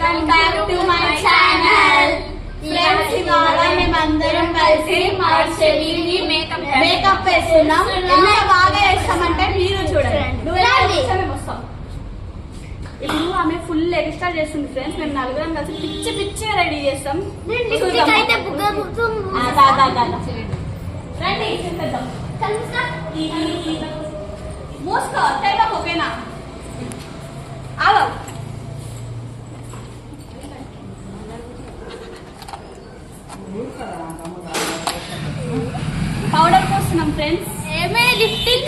Welcome back to my channel. Friends, ఇవాళ మేమందరం కలిసి మా చెల్లిని మేకప్ వేస్తున్నాం. ఎంత బాగా వేస్తామంటే మీరు చూడండి. ఇప్పుడు ఆమె ఫుల్ ఎక్స్ట్రా చేస్తుంది ఫ్రెండ్స్. మేము నలుగురం కలిసి పిచ్చి పిచ్చిగా రెడీ చేస్తాం. మూసుకో తెగ ఓకేనా? ఆలో పౌడర్ పోస్తున్నాం ఫ్రెండ్స్. ఏమే లిప్స్టిక్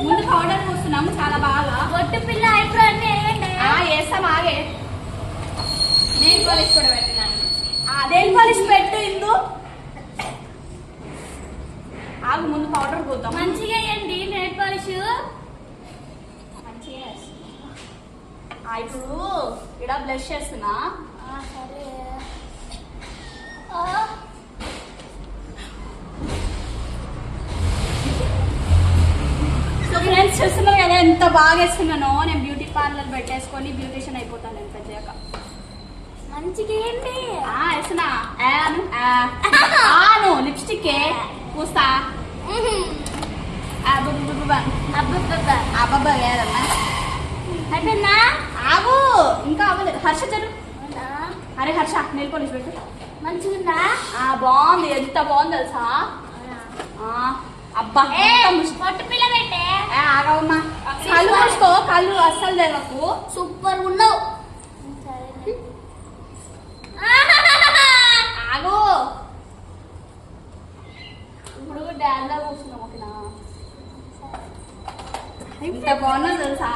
ముందు పౌడర్ పోస్తున్నాము చాలా బాగా. బొట్టు పిల్ల ఐబ్రో అన్ని వేస్తాం. ఆగే నెయిల్ పాలిష్ కూడా పెట్టినాను. నెయిల్ పాలిష్ పెట్టు ఇందు. ఆగు, ముందు పౌడర్ పోతాం. మంచిగా వేయండి నెయిల్ పాలిష్. మంచిగా ఇప్పుడు ఇక్కడ బ్లష్ చేస్తున్నా. సరే సో ఫ్రెండ్స్, చూస్తున్నారు కదా ఎంత బాగా వేస్తున్నానో. నేను బ్యూటీ పార్లర్ పెట్టేసుకొని బ్యూటిషియన్ అయిపోతాను నేను పెద్దయ్యాక. మంచిగా వేయండి. వేస్తున్నా. లిప్స్టిక్ పూస్తా. అబ్బబ్బా లేదమ్మా. అయిపోయిందా? ఆగు, ఇంకా అవ్వలేదు. హర్ష చదువు. అరే హర్ష, నెయిల్ పాలిష్ పెట్టు. మంచిగుందా? బాగుంది. ఎంత బాగుంది తెలుసా? అబ్బా బొట్టు పిల్ల పెట్టే. ఆగమ్మా, కళ్ళు మూసుకో. కళ్ళు అస్సలు తెలకు. సూపర్ ఉన్నావు. ఆగు, ఇప్పుడు డాన్స్ లో కూర్చున్నాం. ఓకేనా? ఎంత బాగున్నా తెలుసా?